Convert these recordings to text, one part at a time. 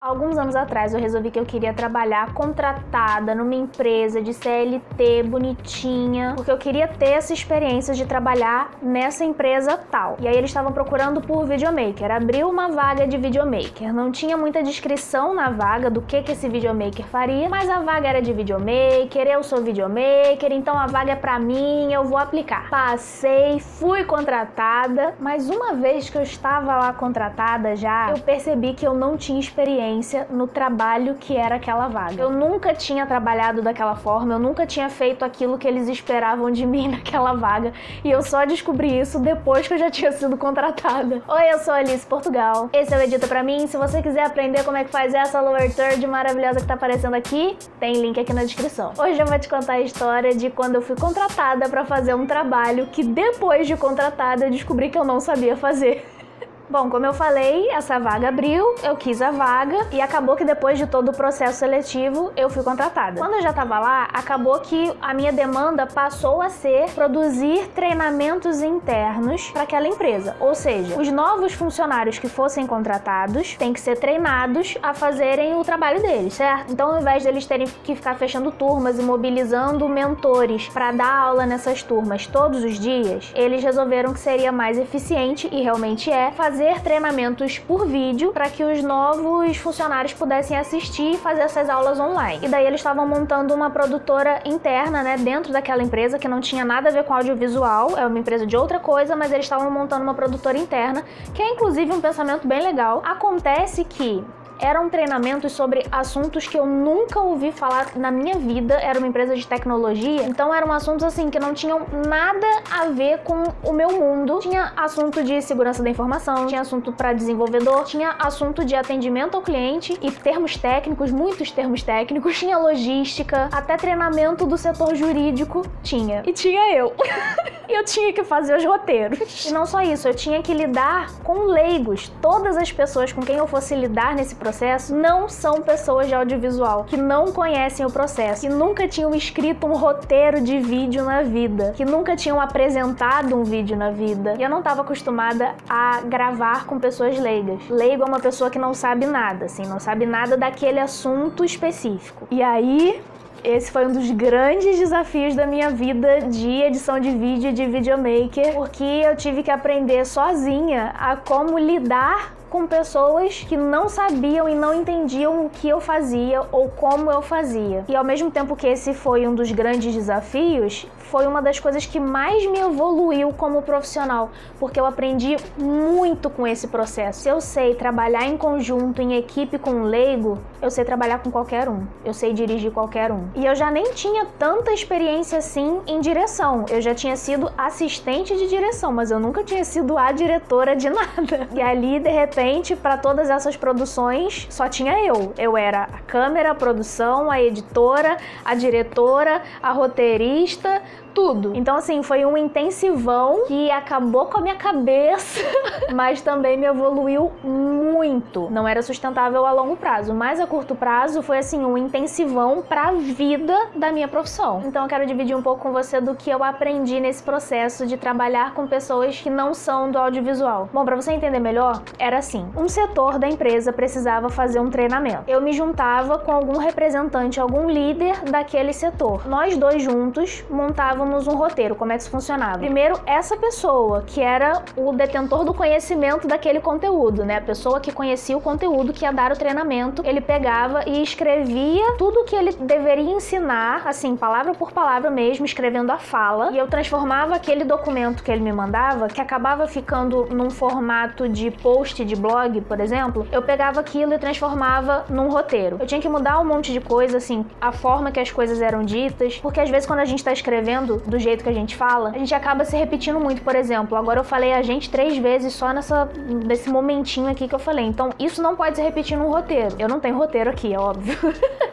Alguns anos atrás eu resolvi que eu queria trabalhar contratada numa empresa de CLT bonitinha, porque eu queria ter essa experiência de trabalhar nessa empresa tal. E aí eles estavam procurando por videomaker, abriu uma vaga de videomaker. Não tinha muita descrição na vaga do que esse videomaker faria, mas a vaga era de videomaker, eu sou videomaker, então a vaga é pra mim, eu vou aplicar. Passei, fui contratada, mas uma vez que eu estava lá contratada já, eu percebi que eu não tinha experiência no trabalho que era aquela vaga. Eu nunca tinha trabalhado daquela forma, eu nunca tinha feito aquilo que eles esperavam de mim naquela vaga, e eu só descobri isso depois que eu já tinha sido contratada. Oi, eu sou a Alice Portugal, esse é o Edita Pra Mim. Se você quiser aprender como é que faz essa lower third maravilhosa que tá aparecendo aqui, tem link aqui na descrição. Hoje eu vou te contar a história de quando eu fui contratada pra fazer um trabalho que depois de contratada eu descobri que eu não sabia fazer. Bom, como eu falei, essa vaga abriu, eu quis a vaga e acabou que depois de todo o processo seletivo eu fui contratada. Quando eu já estava lá, acabou que a minha demanda passou a ser produzir treinamentos internos para aquela empresa. Ou seja, os novos funcionários que fossem contratados têm que ser treinados a fazerem o trabalho deles, certo? Então, ao invés deles terem que ficar fechando turmas e mobilizando mentores para dar aula nessas turmas todos os dias, eles resolveram que seria mais eficiente, e realmente fazer treinamentos por vídeo para que os novos funcionários pudessem assistir e fazer essas aulas online. E daí eles estavam montando uma produtora interna, né, dentro daquela empresa que não tinha nada a ver com audiovisual, é uma empresa de outra coisa, mas eles estavam montando uma produtora interna, que é inclusive um pensamento bem legal. Acontece que eram treinamentos sobre assuntos que eu nunca ouvi falar na minha vida, era uma empresa de tecnologia, então eram assuntos assim que não tinham nada a ver com o meu mundo. Tinha assunto de segurança da informação, tinha assunto para desenvolvedor, tinha assunto de atendimento ao cliente e termos técnicos, muitos termos técnicos, tinha logística, até treinamento do setor jurídico tinha. E tinha eu. Eu tinha que fazer os roteiros. E não só isso, eu tinha que lidar com leigos. Todas as pessoas com quem eu fosse lidar nesse processo não são pessoas de audiovisual, que não conhecem o processo, que nunca tinham escrito um roteiro de vídeo na vida, que nunca tinham apresentado um vídeo na vida. E eu não estava acostumada a gravar com pessoas leigas. Leigo é uma pessoa que não sabe nada, assim, não sabe nada daquele assunto específico. E aí, esse foi um dos grandes desafios da minha vida de edição de vídeo e de videomaker, porque eu tive que aprender sozinha a como lidar com pessoas que não sabiam e não entendiam o que eu fazia ou como eu fazia. E ao mesmo tempo que esse foi um dos grandes desafios, foi uma das coisas que mais me evoluiu como profissional, porque eu aprendi muito com esse processo. Se eu sei trabalhar em conjunto, em equipe com um leigo, eu sei trabalhar com qualquer um, eu sei dirigir qualquer um. E eu já nem tinha tanta experiência assim em direção, eu já tinha sido assistente de direção, mas eu nunca tinha sido a diretora de nada. E ali, de repente, para todas essas produções, só tinha eu. Eu era a câmera, a produção, a editora, a diretora, a roteirista, tudo. Então, assim, foi um intensivão que acabou com a minha cabeça, mas também me evoluiu muito. Não era sustentável a longo prazo, mas a curto prazo foi, assim, um intensivão pra vida da minha profissão. Então, eu quero dividir um pouco com você do que eu aprendi nesse processo de trabalhar com pessoas que não são do audiovisual. Bom, pra você entender melhor, era assim, um setor da empresa precisava fazer um treinamento. Eu me juntava com algum representante, algum líder daquele setor. Nós dois juntos montávamos um roteiro. Como é que isso funcionava? Primeiro, essa pessoa, que era o detentor do conhecimento daquele conteúdo, né? A pessoa que conhecia o conteúdo, que ia dar o treinamento, ele pegava e escrevia tudo o que ele deveria ensinar, assim, palavra por palavra mesmo, escrevendo a fala, e eu transformava aquele documento que ele me mandava, que acabava ficando num formato de post de blog, por exemplo, eu pegava aquilo e transformava num roteiro. Eu tinha que mudar um monte de coisa, assim, a forma que as coisas eram ditas, porque às vezes quando a gente tá escrevendo do jeito que a gente fala, a gente acaba se repetindo muito. Por exemplo, agora eu falei a gente 3 vezes só nesse momentinho aqui que eu falei. Então, isso não pode se repetir num roteiro. Eu não tenho roteiro aqui, é óbvio.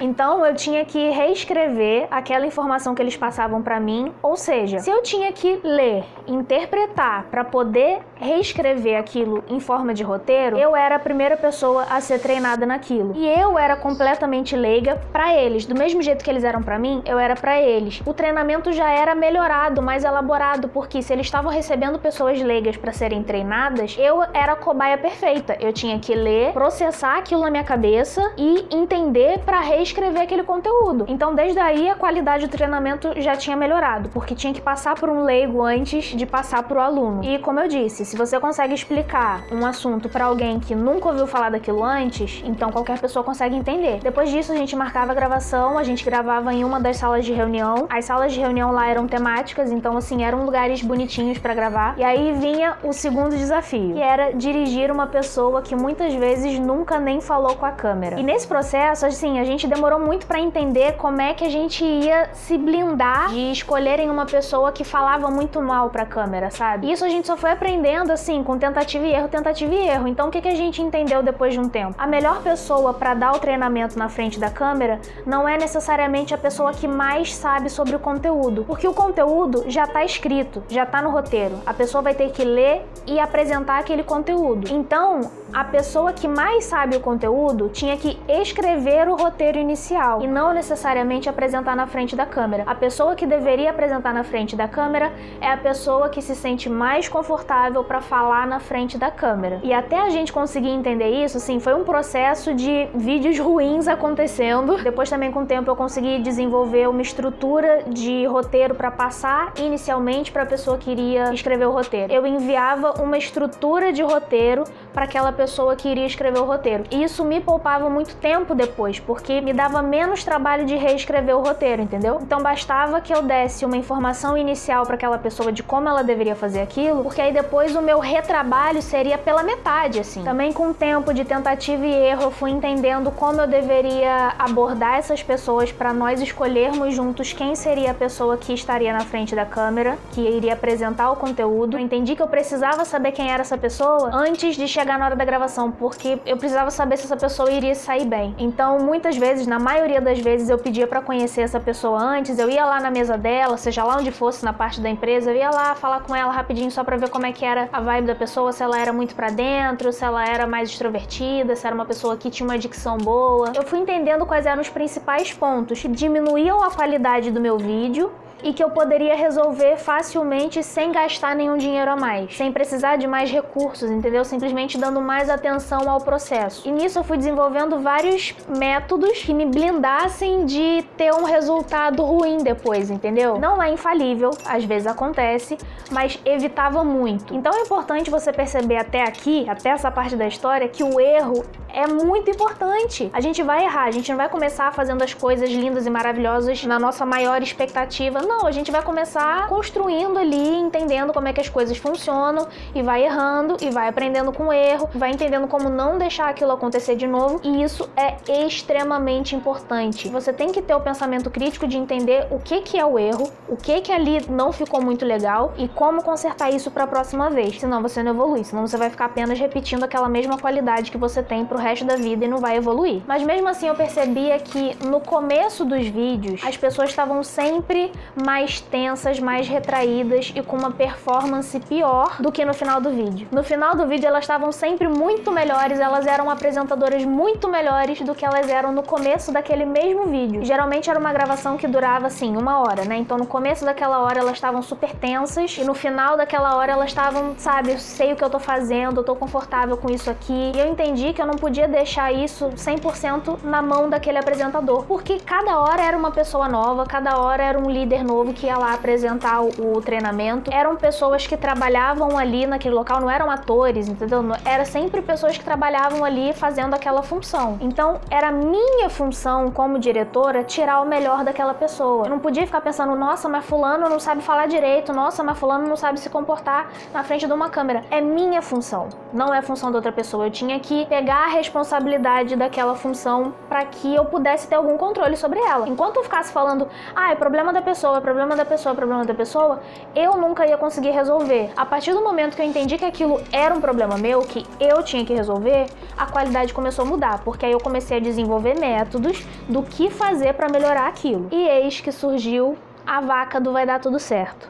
Então, eu tinha que reescrever aquela informação que eles passavam pra mim. Ou seja, se eu tinha que ler, interpretar pra poder reescrever aquilo em forma de roteiro, eu era a primeira pessoa a ser treinada naquilo. E eu era completamente leiga pra eles. Do mesmo jeito que eles eram pra mim, eu era pra eles. O treinamento já era melhorado, mais elaborado, porque se eles estavam recebendo pessoas leigas pra serem treinadas, eu era a cobaia perfeita. Eu tinha que ler, processar aquilo na minha cabeça e entender pra reescrever aquele conteúdo. Então, desde aí, a qualidade do treinamento já tinha melhorado, porque tinha que passar por um leigo antes de passar pro aluno. E como eu disse, se você consegue explicar um assunto pra alguém que nunca ouviu falar daquilo antes, então qualquer pessoa consegue entender. Depois disso, a gente marcava a gravação, a gente gravava em uma das salas de reunião. As salas de reunião lá eram temáticas, então assim, eram lugares bonitinhos pra gravar. E aí vinha o segundo desafio, que era dirigir uma pessoa que muitas vezes nunca nem falou com a câmera. E nesse processo, assim, a gente demorou muito pra entender como é que a gente ia se blindar de escolherem uma pessoa que falava muito mal pra câmera, sabe? E isso a gente só foi aprendendo, assim, com tentativa e erro, tentativa e erro. Então, o que a gente entendeu depois de um tempo? A melhor pessoa pra dar o treinamento na frente da câmera não é necessariamente a pessoa que mais sabe sobre o conteúdo, porque o conteúdo já tá escrito, já tá no roteiro. A pessoa vai ter que ler e apresentar aquele conteúdo. Então, a pessoa que mais sabe o conteúdo tinha que escrever o roteiro inicial e não necessariamente apresentar na frente da câmera. A pessoa que deveria apresentar na frente da câmera é a pessoa que se sente mais confortável para falar na frente da câmera. E até a gente conseguir entender isso, assim, foi um processo de vídeos ruins acontecendo. Depois também, com o tempo, eu consegui desenvolver uma estrutura de roteiro para passar inicialmente para a pessoa que iria escrever o roteiro. Eu enviava uma estrutura de roteiro para aquela pessoa que iria escrever o roteiro. E isso me poupava muito tempo depois, porque me dava menos trabalho de reescrever o roteiro, entendeu? Então bastava que eu desse uma informação inicial para aquela pessoa de como ela deveria fazer aquilo, porque aí depois o meu retrabalho seria pela metade, assim. Também com o tempo de tentativa e erro, eu fui entendendo como eu deveria abordar essas pessoas para nós escolhermos juntos quem seria a pessoa que estaria na frente da câmera, que iria apresentar o conteúdo. Eu entendi que eu precisava saber quem era essa pessoa antes de chegar na hora da gravação, porque eu precisava saber se essa pessoa iria sair bem. Então, muitas vezes, na maioria das vezes, eu pedia pra conhecer essa pessoa antes, eu ia lá na mesa dela, seja lá onde fosse, na parte da empresa, eu ia lá falar com ela rapidinho só pra ver como é que era a vibe da pessoa, se ela era muito pra dentro, se ela era mais extrovertida, se era uma pessoa que tinha uma dicção boa. Eu fui entendendo quais eram os principais pontos que diminuíam a qualidade do meu vídeo e que eu poderia resolver facilmente sem gastar nenhum dinheiro a mais, sem precisar de mais recursos, entendeu? Simplesmente dando mais atenção ao processo. E nisso eu fui desenvolvendo vários métodos que me blindassem de ter um resultado ruim depois, entendeu? Não é infalível, às vezes acontece, mas evitava muito. Então é importante você perceber até aqui, até essa parte da história, que o erro é muito importante. A gente vai errar, a gente não vai começar fazendo as coisas lindas e maravilhosas na nossa maior expectativa. Não, a gente vai começar construindo ali, entendendo como é que as coisas funcionam e vai errando e vai aprendendo com o erro, vai entendendo como não deixar aquilo acontecer de novo, e isso é extremamente importante. Você tem que ter o pensamento crítico de entender o que é o erro, o que ali não ficou muito legal e como consertar isso para a próxima vez. Senão você não evolui, senão você vai ficar apenas repetindo aquela mesma qualidade que você tem pro resto da vida e não vai evoluir. Mas mesmo assim eu percebia que no começo dos vídeos as pessoas estavam sempre mais tensas, mais retraídas e com uma performance pior do que no final do vídeo. No final do vídeo elas estavam sempre muito melhores, elas eram apresentadoras muito melhores do que elas eram no começo daquele mesmo vídeo. Geralmente era uma gravação que durava assim 1 hora, né? Então no começo daquela hora elas estavam super tensas e no final daquela hora elas estavam, sabe, eu sei o que eu tô fazendo, eu tô confortável com isso aqui. E eu entendi que eu não podia deixar isso 100% na mão daquele apresentador, porque cada hora era uma pessoa nova, cada hora era um líder novo que ia lá apresentar o treinamento. Eram pessoas que trabalhavam ali naquele local, não eram atores, entendeu? Era sempre pessoas que trabalhavam ali fazendo aquela função. Então, era minha função como diretora tirar o melhor daquela pessoa. Eu não podia ficar pensando, nossa, mas fulano não sabe falar direito, nossa, mas fulano não sabe se comportar na frente de uma câmera. É minha função, não é a função da outra pessoa. Eu tinha que pegar a responsabilidade daquela função para que eu pudesse ter algum controle sobre ela. Enquanto eu ficasse falando, é problema da pessoa, é problema da pessoa, é problema da pessoa, eu nunca ia conseguir resolver. A partir do momento que eu entendi que aquilo era um problema meu, que eu tinha que resolver, a qualidade começou a mudar, porque aí eu comecei a desenvolver métodos do que fazer para melhorar aquilo. E eis que surgiu a vaca do vai dar tudo certo,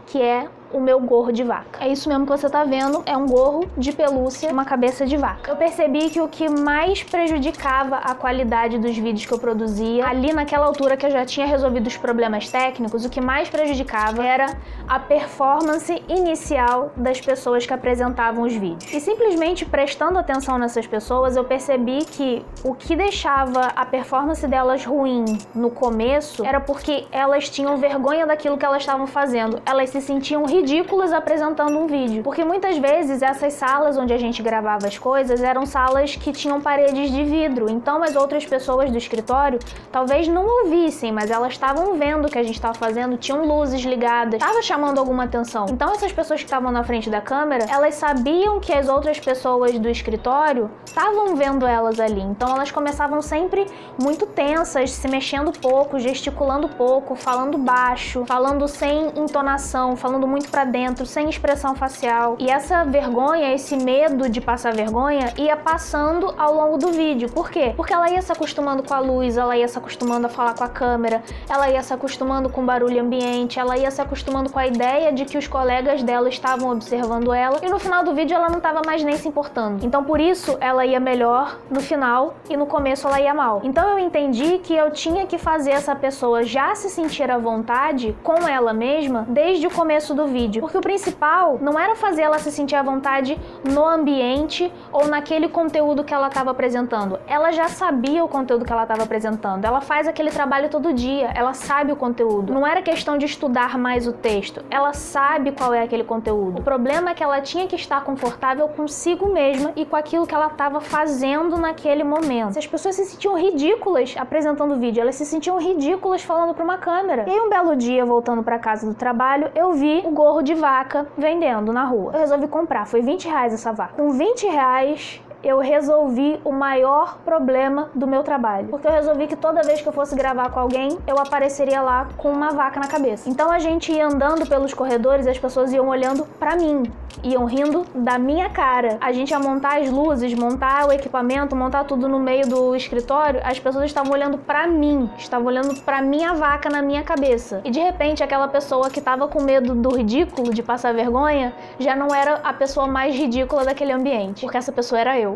que é o meu gorro de vaca. É isso mesmo que você tá vendo, é um gorro de pelúcia, uma cabeça de vaca. Eu percebi que o que mais prejudicava a qualidade dos vídeos que eu produzia, ali naquela altura que eu já tinha resolvido os problemas técnicos, o que mais prejudicava era a performance inicial das pessoas que apresentavam os vídeos. E simplesmente prestando atenção nessas pessoas, eu percebi que o que deixava a performance delas ruim no começo era porque elas tinham vergonha daquilo que elas estavam fazendo. Elas se sentiam ridículas apresentando um vídeo. Porque muitas vezes essas salas onde a gente gravava as coisas eram salas que tinham paredes de vidro. Então as outras pessoas do escritório talvez não ouvissem, mas elas estavam vendo o que a gente estava fazendo, tinham luzes ligadas, estava chamando alguma atenção. Então essas pessoas que estavam na frente da câmera, elas sabiam que as outras pessoas do escritório estavam vendo elas ali. Então elas começavam sempre muito tensas, se mexendo pouco, gesticulando pouco, falando baixo, falando sem entonação, falando muito pra dentro, sem expressão facial. E essa vergonha, esse medo de passar vergonha ia passando ao longo do vídeo. Por quê? Porque ela ia se acostumando com a luz, ela ia se acostumando a falar com a câmera, ela ia se acostumando com o barulho ambiente, ela ia se acostumando com a ideia de que os colegas dela estavam observando ela, e no final do vídeo ela não estava mais nem se importando. Então por isso ela ia melhor no final e no começo ela ia mal. Então eu entendi que eu tinha que fazer essa pessoa já se sentir à vontade com ela mesma desde o começo do vídeo. Porque o principal não era fazer ela se sentir à vontade no ambiente ou naquele conteúdo que ela estava apresentando. Ela já sabia o conteúdo que ela estava apresentando. Ela faz aquele trabalho todo dia, ela sabe o conteúdo. Não era questão de estudar mais o texto, ela sabe qual é aquele conteúdo. O problema é que ela tinha que estar confortável consigo mesma e com aquilo que ela estava fazendo naquele momento. Se as pessoas se sentiam ridículas apresentando o vídeo, elas se sentiam ridículas falando para uma câmera. E aí um belo dia, voltando para casa do trabalho, eu vi o gorro de vaca vendendo na rua. Eu resolvi comprar, foi R$20 essa vaca. Com R$20 eu resolvi o maior problema do meu trabalho. Porque eu resolvi que toda vez que eu fosse gravar com alguém, eu apareceria lá com uma vaca na cabeça. Então a gente ia andando pelos corredores e as pessoas iam olhando pra mim, iam rindo da minha cara. A gente ia montar as luzes, montar o equipamento, montar tudo no meio do escritório, as pessoas estavam olhando pra mim, estavam olhando pra minha vaca na minha cabeça. E de repente aquela pessoa que tava com medo do ridículo, de passar vergonha, já não era a pessoa mais ridícula daquele ambiente, porque essa pessoa era eu.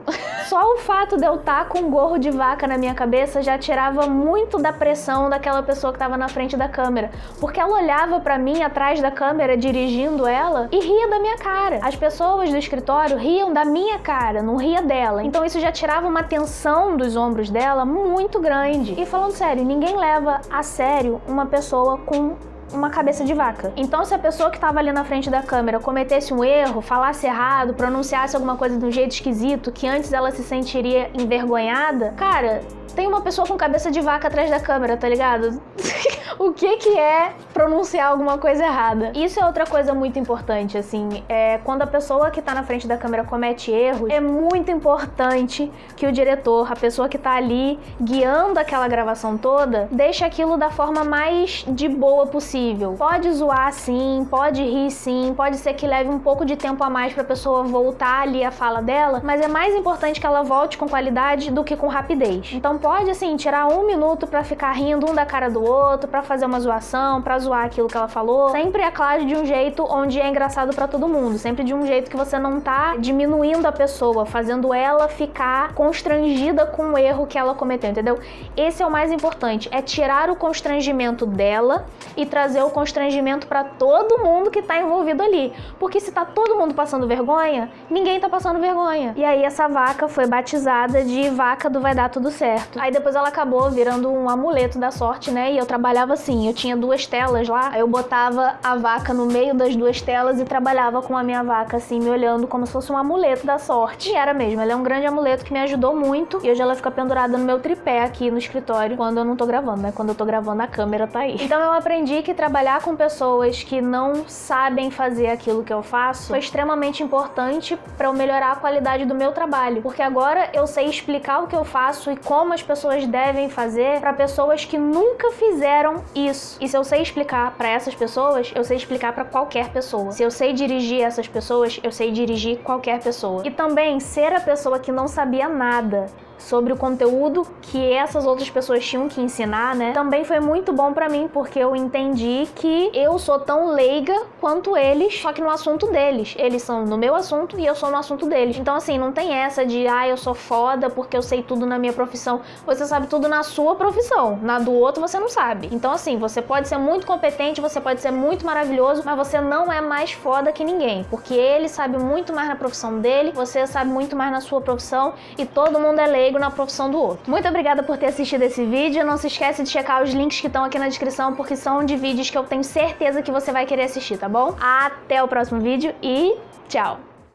Só o fato de eu estar com um gorro de vaca na minha cabeça já tirava muito da pressão daquela pessoa que estava na frente da câmera, porque ela olhava pra mim atrás da câmera, dirigindo ela, e ria da minha cara. As pessoas do escritório riam da minha cara, não ria dela. Então isso já tirava uma tensão dos ombros dela muito grande. E falando sério, ninguém leva a sério uma pessoa com uma cabeça de vaca. Então se a pessoa que estava ali na frente da câmera cometesse um erro, falasse errado, pronunciasse alguma coisa de um jeito esquisito, que antes ela se sentiria envergonhada, cara, tem uma pessoa com cabeça de vaca atrás da câmera, tá ligado? O que é pronunciar alguma coisa errada? Isso é outra coisa muito importante, assim, quando a pessoa que tá na frente da câmera comete erros, é muito importante que o diretor, a pessoa que tá ali guiando aquela gravação toda, deixe aquilo da forma mais de boa possível. Pode zoar sim, pode rir sim, pode ser que leve um pouco de tempo a mais pra pessoa voltar ali a fala dela, mas é mais importante que ela volte com qualidade do que com rapidez. Então pode, assim, tirar 1 minuto pra ficar rindo um da cara do outro, pra fazer uma zoação, pra zoar aquilo que ela falou. Sempre é claro de um jeito onde é engraçado pra todo mundo. Sempre de um jeito que você não tá diminuindo a pessoa, fazendo ela ficar constrangida com o erro que ela cometeu, entendeu? Esse é o mais importante, é tirar o constrangimento dela e trazer o constrangimento pra todo mundo que tá envolvido ali. Porque se tá todo mundo passando vergonha, ninguém tá passando vergonha. E aí essa vaca foi batizada de vaca do vai dar tudo certo. Aí depois ela acabou virando um amuleto da sorte, né? E eu trabalhava assim, eu tinha 2 telas lá, aí eu botava a vaca no meio das 2 telas e trabalhava com a minha vaca assim, me olhando como se fosse um amuleto da sorte. E era mesmo, ela é um grande amuleto que me ajudou muito. E hoje ela fica pendurada no meu tripé aqui no escritório quando eu não tô gravando, né? Quando eu tô gravando a câmera tá aí. Então eu aprendi que trabalhar com pessoas que não sabem fazer aquilo que eu faço foi extremamente importante pra eu melhorar a qualidade do meu trabalho. Porque agora eu sei explicar o que eu faço e como as pessoas devem fazer pra pessoas que nunca fizeram isso. E se eu sei explicar pra essas pessoas, eu sei explicar pra qualquer pessoa. Se eu sei dirigir essas pessoas, eu sei dirigir qualquer pessoa. E também ser a pessoa que não sabia nada sobre o conteúdo que essas outras pessoas tinham que ensinar, né? Também foi muito bom pra mim, porque eu entendi que eu sou tão leiga quanto eles, só que no assunto deles. Eles são no meu assunto e eu sou no assunto deles. Então, assim, não tem essa de, eu sou foda porque eu sei tudo na minha profissão. Você sabe tudo na sua profissão. Na do outro, você não sabe. Então, assim, você pode ser muito competente, você pode ser muito maravilhoso, mas você não é mais foda que ninguém, porque ele sabe muito mais na profissão dele, você sabe muito mais na sua profissão e todo mundo é leigo na profissão do outro. Muito obrigada por ter assistido esse vídeo. Não se esquece de checar os links que estão aqui na descrição, porque são de vídeos que eu tenho certeza que você vai querer assistir, tá bom? Até o próximo vídeo e tchau!